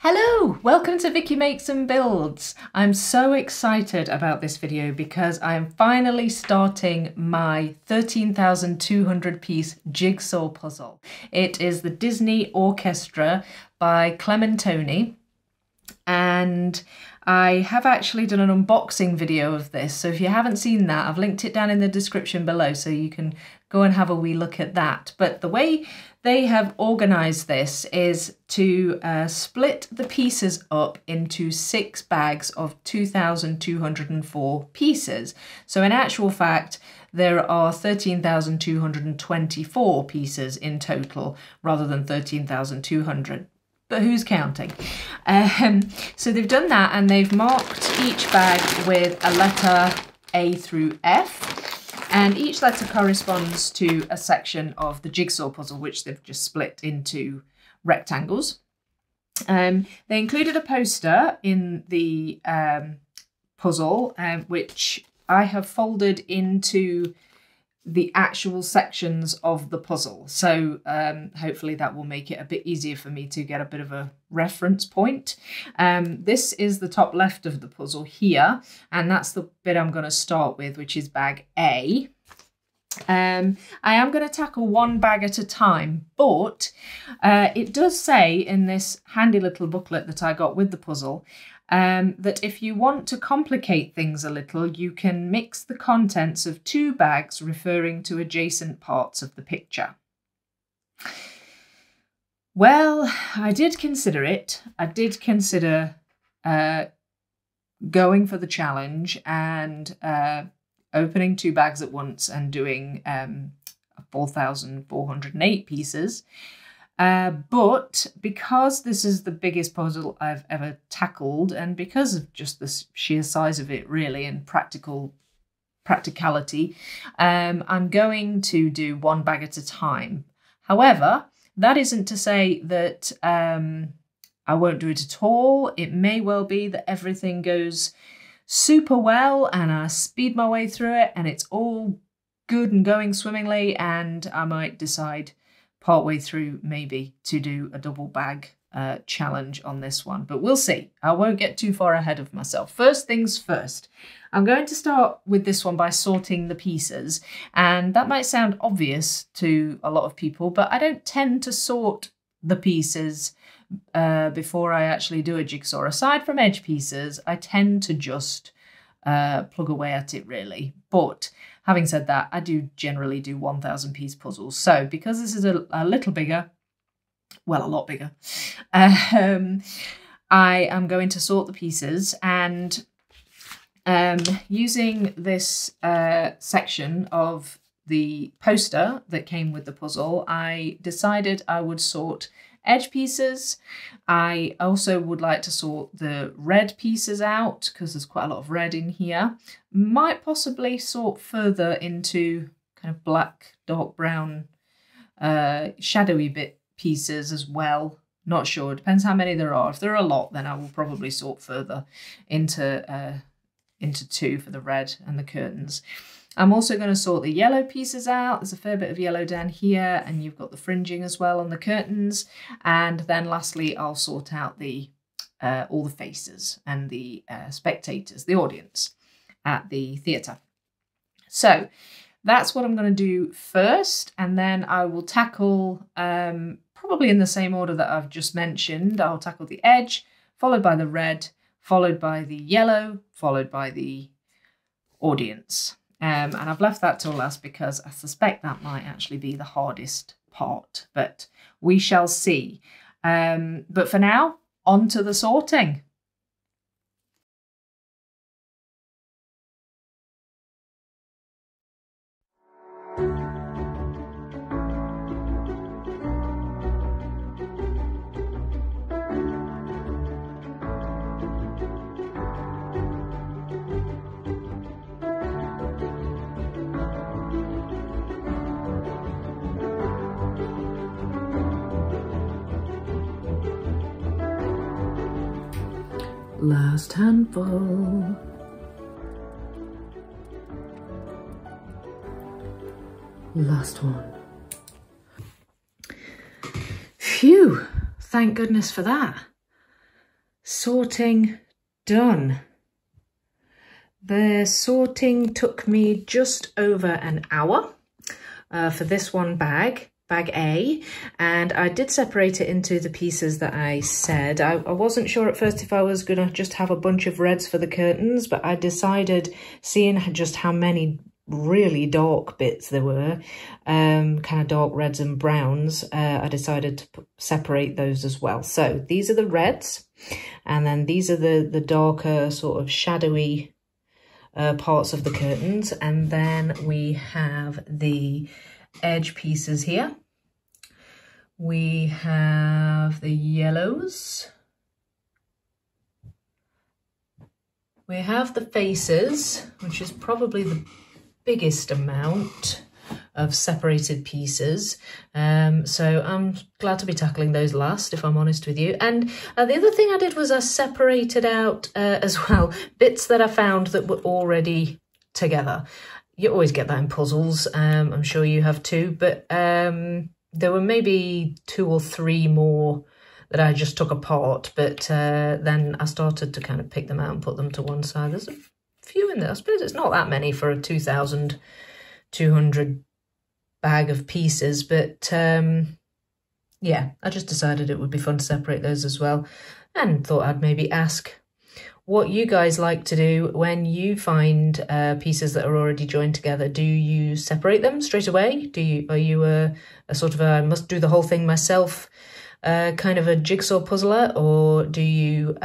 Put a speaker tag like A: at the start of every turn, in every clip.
A: Hello, welcome to Vicky Makes and Builds. I'm so excited about this video because I am finally starting my 13,200 piece jigsaw puzzle. It is the Disney Orchestra by Clementoni, and I have actually done an unboxing video of this, so if you haven't seen that, I've linked it down in the description below so you can go and have a wee look at that. But the way they have organised this is to split the pieces up into 6 bags of 2,204 pieces. So in actual fact, there are 13,224 pieces in total rather than 13,200. But who's counting? So they've done that, and they've marked each bag with a letter A through F. And each letter corresponds to a section of the jigsaw puzzle, which they've just split into rectangles. They included a poster in the puzzle, which I have folded into the actual sections of the puzzle. So hopefully that will make it a bit easier for me to get a bit of a reference point. This is the top left of the puzzle here, and that's the bit I'm going to start with, which is bag A. I am going to tackle one bag at a time, but it does say in this handy little booklet that I got with the puzzle that if you want to complicate things a little, you can mix the contents of 2 bags referring to adjacent parts of the picture. Well, I did consider it. I did consider going for the challenge and opening 2 bags at once and doing 4,408 pieces. But because this is the biggest puzzle I've ever tackled, and because of just the sheer size of it really and practicality, I'm going to do 1 bag at a time. However, that isn't to say that I won't do it at all. It may well be that everything goes super well and I speed my way through it and it's all good and going swimmingly, and I might decide partway through maybe to do a double bag challenge on this one, but we'll see. I won't get too far ahead of myself. First things first, I'm going to start with this one by sorting the pieces, and that might sound obvious to a lot of people, but I don't tend to sort the pieces before I actually do a jigsaw. Aside from edge pieces, I tend to just plug away at it really. But having said that, I do generally do 1,000 piece puzzles. So because this is a little bigger, well, a lot bigger, I am going to sort the pieces, and using this section of the poster that came with the puzzle, I decided I would sort edge pieces. I also would like to sort the red pieces out because there's quite a lot of red in here. Might possibly sort further into kind of black, dark brown, shadowy bit pieces as well. Not sure, depends how many there are. If there are a lot, then I will probably sort further into 2 for the red and the curtains. I'm also going to sort the yellow pieces out. There's a fair bit of yellow down here, and you've got the fringing as well on the curtains. And then lastly, I'll sort out the all the faces and the spectators, the audience at the theatre. So that's what I'm going to do first, and then I will tackle, probably in the same order that I've just mentioned, I'll tackle the edge, followed by the red, followed by the yellow, followed by the audience. And I've left that till last because I suspect that might actually be the hardest part, but we shall see. But for now, on to the sorting. Last handful. Last one. Phew, thank goodness for that. sorting done. The sorting took me just over an hour for this one bag A, and I did separate it into the pieces that I said. I wasn't sure at first if I was gonna just have a bunch of reds for the curtains, but I decided, seeing just how many really dark bits there were, kind of dark reds and browns, I decided to separate those as well. So these are the reds, and then these are the darker sort of shadowy parts of the curtains, and then we have the edge pieces here. We have the yellows. We have the faces, which is probably the biggest amount of separated pieces. So I'm glad to be tackling those last, if I'm honest with you. And the other thing I did was I separated out as well bits that I found that were already together. You always get that in puzzles. I'm sure you have too, but there were maybe 2 or 3 more that I just took apart, but then I started to kind of pick them out and put them to one side. There's a few in there. I suppose it's not that many for a 2,200 bag of pieces, but yeah, I just decided it would be fun to separate those as well, and thought I'd maybe ask what you guys like to do when you find pieces that are already joined together. Do you separate them straight away? Are you a sort of a I must do the whole thing myself kind of a jigsaw puzzler, or do you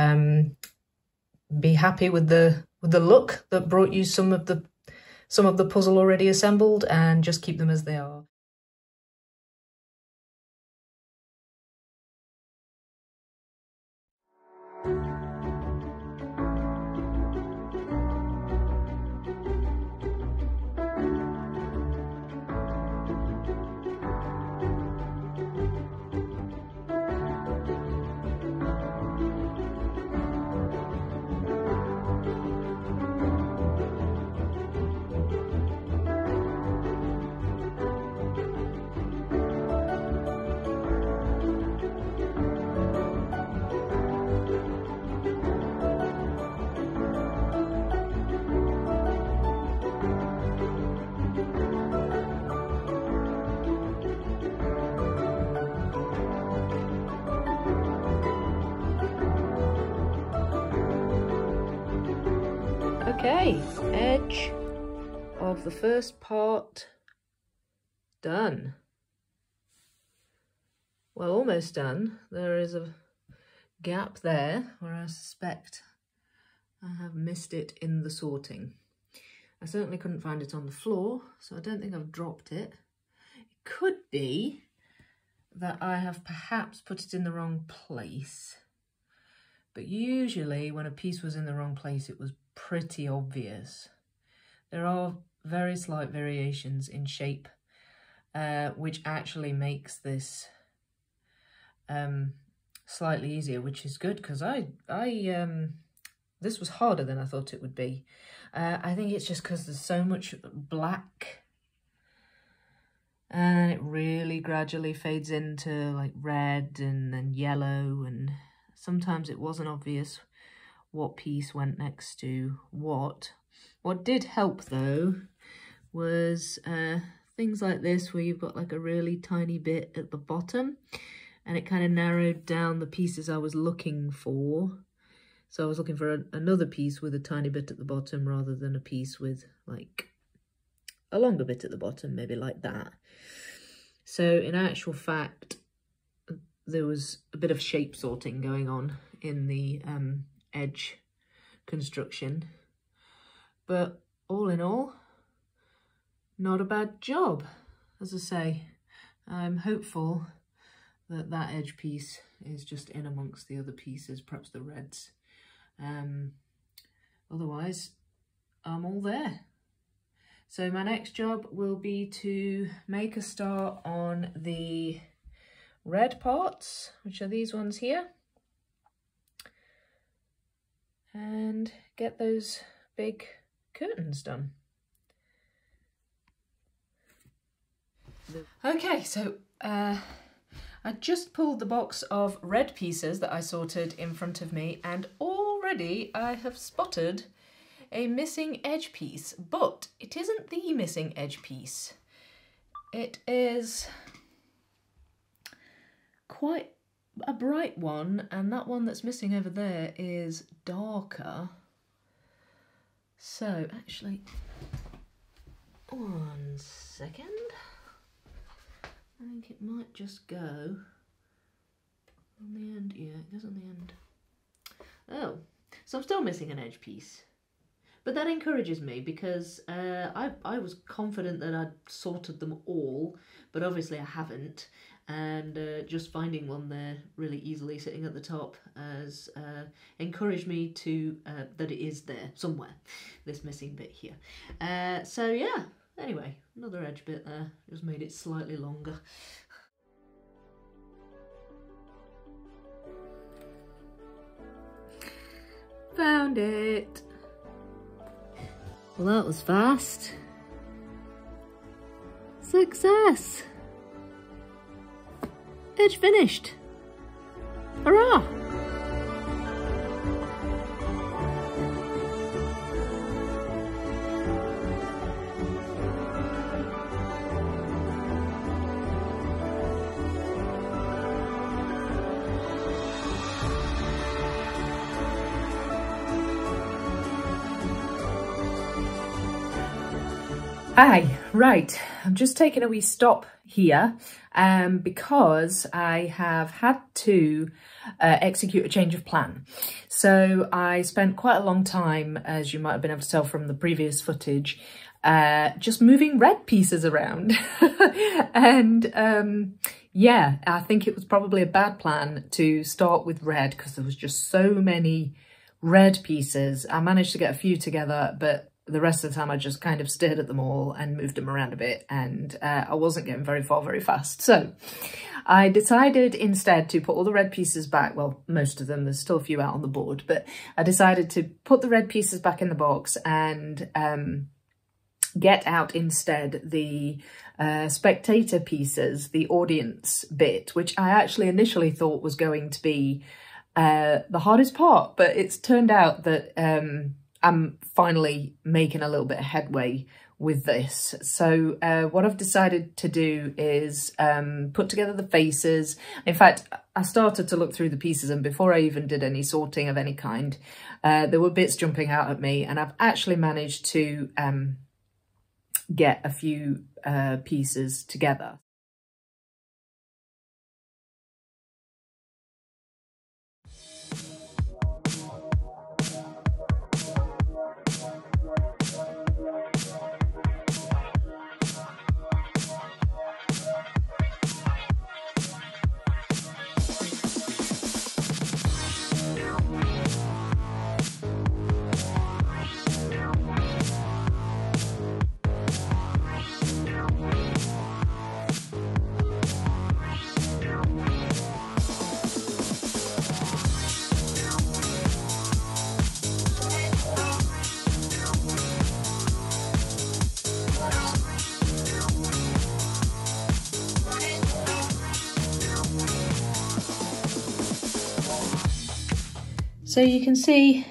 A: be happy with the look that brought you some of the puzzle already assembled and just keep them as they are? Okay, edge of the first part done. Well, almost done. There is a gap there where I suspect I have missed it in the sorting. I certainly couldn't find it on the floor, so I don't think I've dropped it. It could be that I have perhaps put it in the wrong place. But usually when a piece was in the wrong place, it was pretty obvious. There are very slight variations in shape, which actually makes this slightly easier, which is good, because this was harder than I thought it would be. I think it's just because there's so much black, and it really gradually fades into like red and then yellow, and sometimes it wasn't obvious what piece went next to what. What did help though was things like this, where you've got like a really tiny bit at the bottom, and it kind of narrowed down the pieces I was looking for. So I was looking for another piece with a tiny bit at the bottom rather than a piece with like a longer bit at the bottom, maybe like that. So in actual fact, there was a bit of shape sorting going on in the edge construction. But all in all, not a bad job. As I say, I'm hopeful that that edge piece is just in amongst the other pieces, perhaps the reds. Otherwise, I'm all there. So my next job will be to make a start on the red parts, which are these ones here, and get those big curtains done. Okay, so I just pulled the box of red pieces that I sorted in front of me, and already I have spotted a missing edge piece, but it isn't the missing edge piece. It is quite a bright one, and that one that's missing over there is darker. So actually, 1 second. I think it might just go on the end. Yeah, it goes on the end. Oh, so I'm still missing an edge piece. But that encourages me because I was confident that I'd sorted them all, but obviously I haven't. And just finding one there really easily sitting at the top has encouraged me to that it is there somewhere, this missing bit here. So yeah, anyway, another edge bit there, just made it slightly longer. Found it! Well, that was fast. Success! Edge finished! Hurrah! Aye, right, I'm just taking a wee stop here because I have had to execute a change of plan. So I spent quite a long time, as you might have been able to tell from the previous footage, just moving red pieces around. And yeah, I think it was probably a bad plan to start with red because there was just so many red pieces. I managed to get a few together, but the rest of the time I just kind of stared at them all and moved them around a bit, and I wasn't getting very far very fast. So I decided instead to put all the red pieces back. Well, most of them, there's still a few out on the board, but I decided to put the red pieces back in the box and get out instead the spectator pieces, the audience bit, which I actually initially thought was going to be the hardest part, but it's turned out that I'm finally making a little bit of headway with this. So what I've decided to do is put together the faces. In fact, I started to look through the pieces, and before I even did any sorting of any kind, there were bits jumping out at me, and I've actually managed to get a few pieces together. So you can see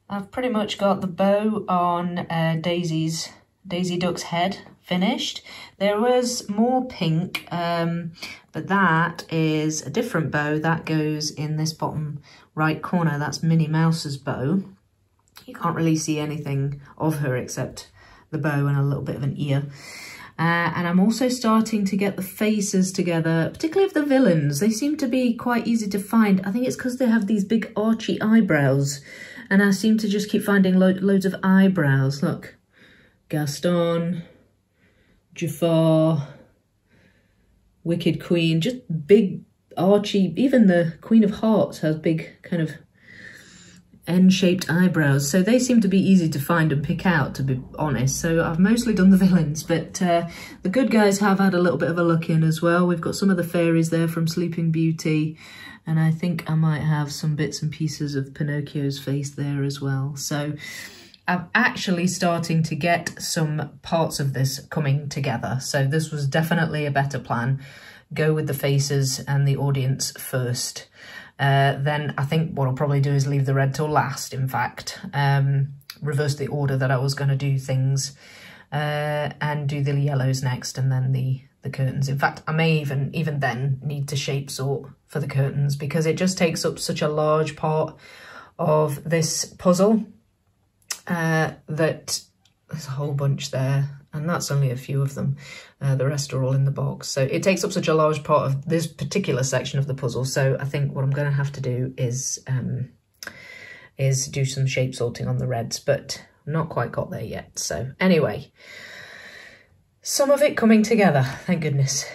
A: I've pretty much got the bow on Daisy Duck's head finished. There was more pink, but that is a different bow. That goes in this bottom right corner. That's Minnie Mouse's bow. You can't really see anything of her except the bow and a little bit of an ear. And I'm also starting to get the faces together, particularly of the villains. They seem to be quite easy to find. I think it's because they have these big archy eyebrows, and I seem to just keep finding loads of eyebrows. Look, Gaston, Jafar, Wicked Queen, just big archy. Even the Queen of Hearts has big kind of N-shaped eyebrows, so they seem to be easy to find and pick out, to be honest. So I've mostly done the villains, but the good guys have had a little bit of a look in as well. We've got some of the fairies there from Sleeping Beauty, and I think I might have some bits and pieces of Pinocchio's face there as well. So I'm actually starting to get some parts of this coming together. So this was definitely a better plan. go with the faces and the audience first. Then I think what I'll probably do is leave the red till last, in fact. Reverse the order that I was going to do things, and do the yellows next and then the curtains. In fact, I may even then need to shape sort for the curtains, because it just takes up such a large part of this puzzle that there's a whole bunch there, and that's only a few of them. The rest are all in the box. So it takes up such a large part of this particular section of the puzzle. So I think what I'm going to have to do is do some shape sorting on the reds, but not quite got there yet. So anyway, some of it coming together, thank goodness.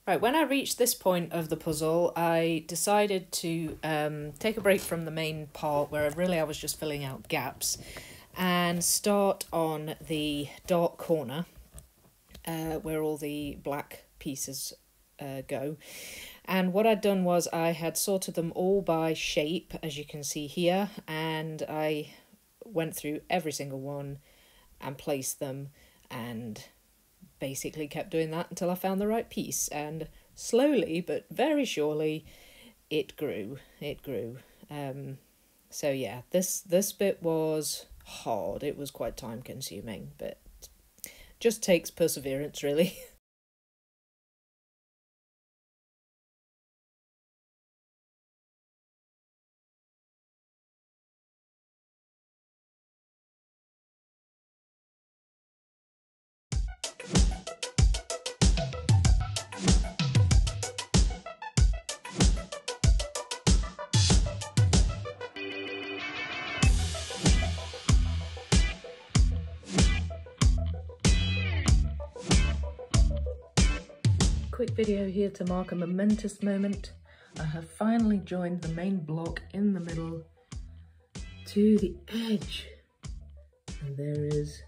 A: Right, when I reached this point of the puzzle, I decided to take a break from the main part where I was just filling out gaps and start on the dark corner where all the black pieces go. And what I'd done was I had sorted them all by shape, as you can see here, and I went through every single one and placed them and basically kept doing that until I found the right piece. And slowly but very surely it grew. So yeah, this bit was hard. It was quite time consuming, but just takes perseverance, really. Quick video here to mark a momentous moment. I have finally joined the main block in the middle to the edge, and there is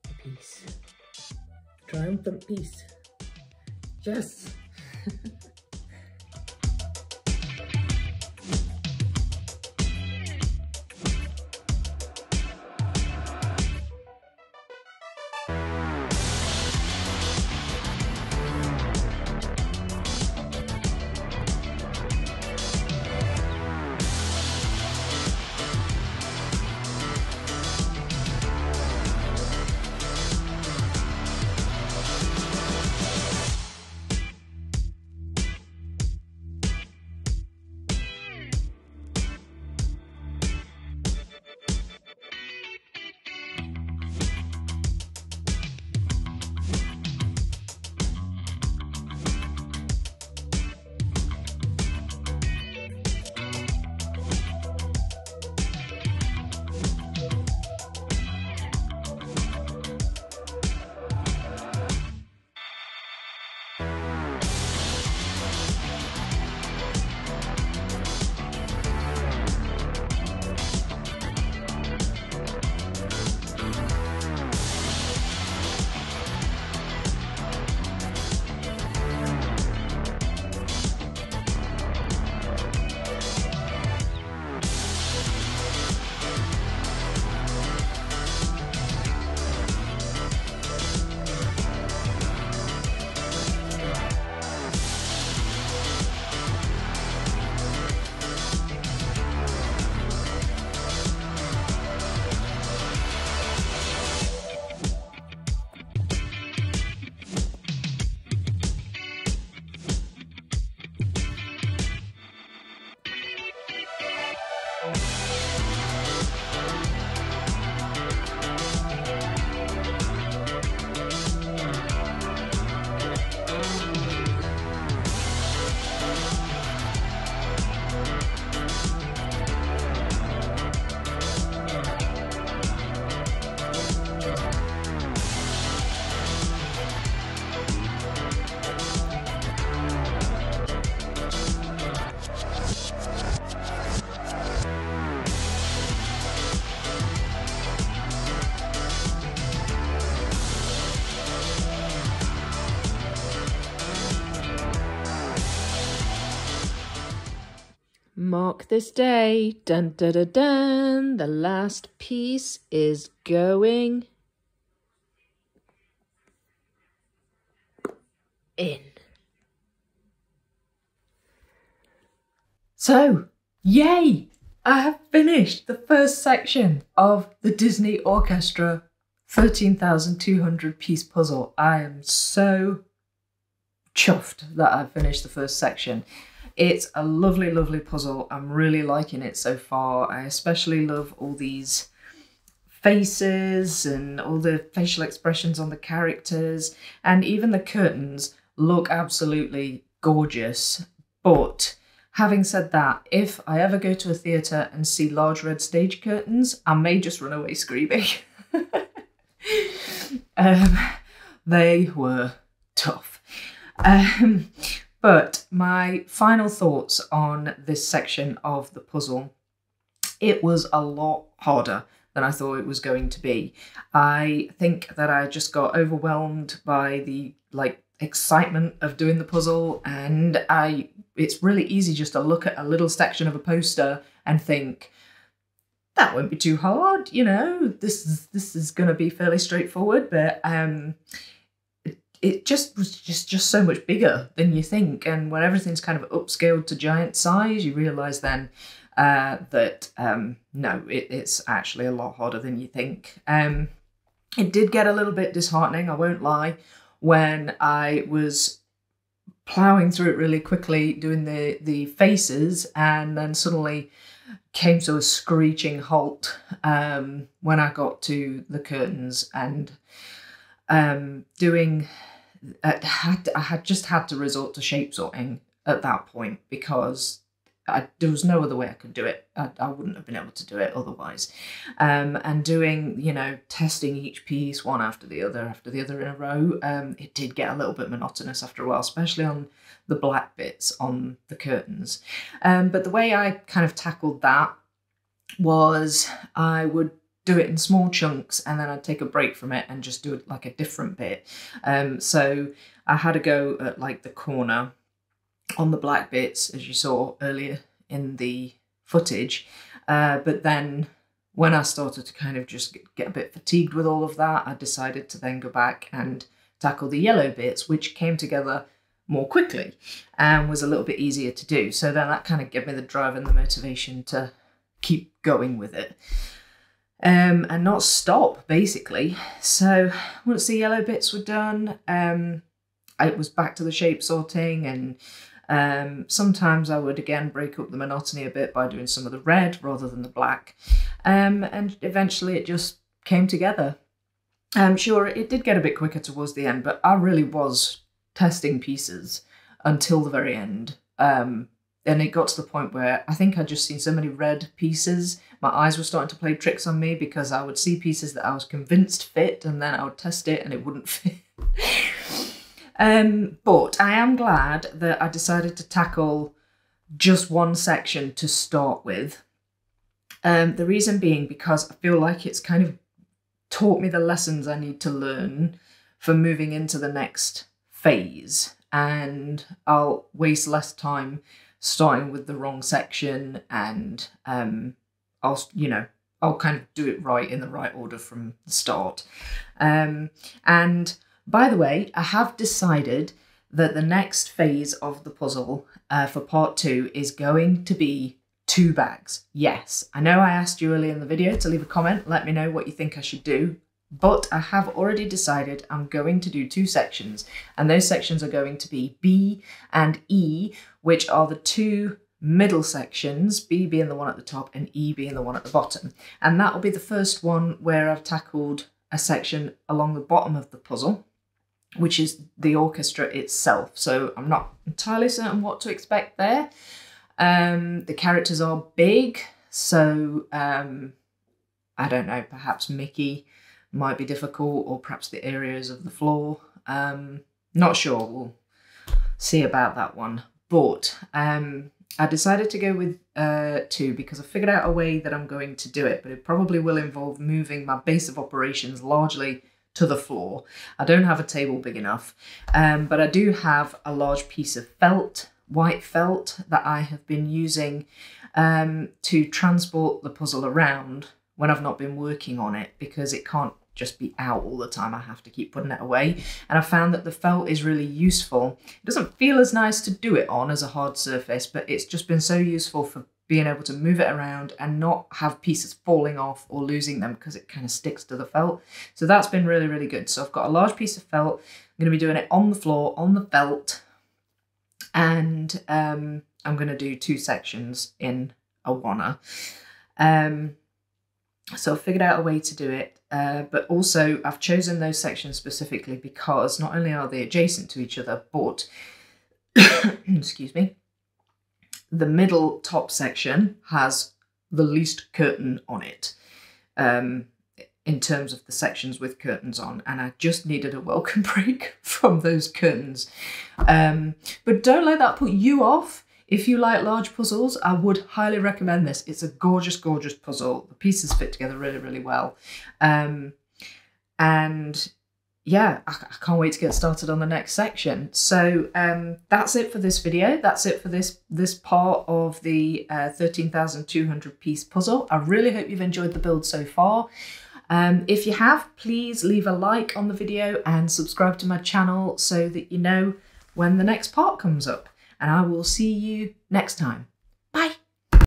A: a piece. Triumphant piece. Yes! Mark this day. Dun dun dun dun. The last piece is going in. So, yay! I have finished the first section of the Disney Orchestra 13,200 piece puzzle. I am so chuffed that I've finished the first section. It's a lovely, lovely puzzle. I'm really liking it so far. I especially love all these faces and all the facial expressions on the characters, and even the curtains look absolutely gorgeous. But having said that, if I ever go to a theatre and see large red stage curtains, I may just run away screaming. They were tough. But my final thoughts on this section of the puzzle, it was a lot harder than I thought it was going to be. I think that I just got overwhelmed by the excitement of doing the puzzle, and it's really easy just to look at a little section of a poster and think, that won't be too hard, you know, this is going to be fairly straightforward, but it just was just so much bigger than you think. And when everything's kind of upscaled to giant size, you realise then that no, it's actually a lot harder than you think. It did get a little bit disheartening, I won't lie, when I was ploughing through it really quickly, doing the faces, and then suddenly came to a screeching halt when I got to the curtains, and I had just had to resort to shape sorting at that point, because there was no other way I could do it. I wouldn't have been able to do it otherwise. And doing, you know, testing each piece one after the other in a row, it did get a little bit monotonous after a while, especially on the black bits on the curtains. But the way I kind of tackled that was I would do it in small chunks, and then I'd take a break from it and just do it like a different bit. So I had a go at like the corner on the black bits, as you saw earlier in the footage. But then when I started to kind of just get a bit fatigued with all of that, I decided to then go back and tackle the yellow bits, which came together more quickly and was a little bit easier to do. So then that kind of gave me the drive and the motivation to keep going with it. And not stop, basically. So once the yellow bits were done, it was back to the shape sorting, and sometimes I would again break up the monotony a bit by doing some of the red rather than the black. And eventually it just came together. Sure, it did get a bit quicker towards the end, but I really was testing pieces until the very end. And it got to the point where I think I'd just seen so many red pieces, my eyes were starting to play tricks on me, because I would see pieces that I was convinced fit, and then I would test it and it wouldn't fit. But I am glad that I decided to tackle just one section to start with. The reason being because I feel like it's kind of taught me the lessons I need to learn for moving into the next phase, and I'll waste less time starting with the wrong section, and I'll kind of do it right in the right order from the start. And by the way, I have decided that the next phase of the puzzle for part 2 is going to be 2 bags. Yes, I know I asked you earlier in the video to leave a comment, let me know what you think I should do, but I have already decided I'm going to do 2 sections, and those sections are going to be B and E, which are the 2 middle sections, B being the one at the top and E being the one at the bottom. And that will be the first one where I've tackled a section along the bottom of the puzzle, which is the orchestra itself. So I'm not entirely certain what to expect there. The characters are big, so I don't know, perhaps Mickey might be difficult, or perhaps the areas of the floor. Not sure, we'll see about that one. But I decided to go with 2 because I figured out a way that I'm going to do it, but it probably will involve moving my base of operations largely to the floor. I don't have a table big enough, but I do have a large piece of felt, white felt, that I have been using to transport the puzzle around when I've not been working on it, because it can't just be out all the time. I have to keep putting it away. And I found that the felt is really useful. It doesn't feel as nice to do it on as a hard surface, but it's just been so useful for being able to move it around and not have pieces falling off or losing them, because it kind of sticks to the felt. So that's been really, really good. So I've got a large piece of felt. I'm going to be doing it on the floor, on the felt. And I'm going to do 2 sections in a wanna. So I figured out a way to do it, but also I've chosen those sections specifically because not only are they adjacent to each other, but, excuse me, the middle top section has the least curtain on it in terms of the sections with curtains on, and I just needed a welcome break from those curtains. But don't let that put you off. If you like large puzzles, I would highly recommend this. It's a gorgeous, gorgeous puzzle. The pieces fit together really, really well. And yeah, I can't wait to get started on the next section. So that's it for this video. That's it for this part of the 13,200 piece puzzle. I really hope you've enjoyed the build so far. If you have, please leave a like on the video and subscribe to my channel so that you know when the next part comes up. And I will see you next time.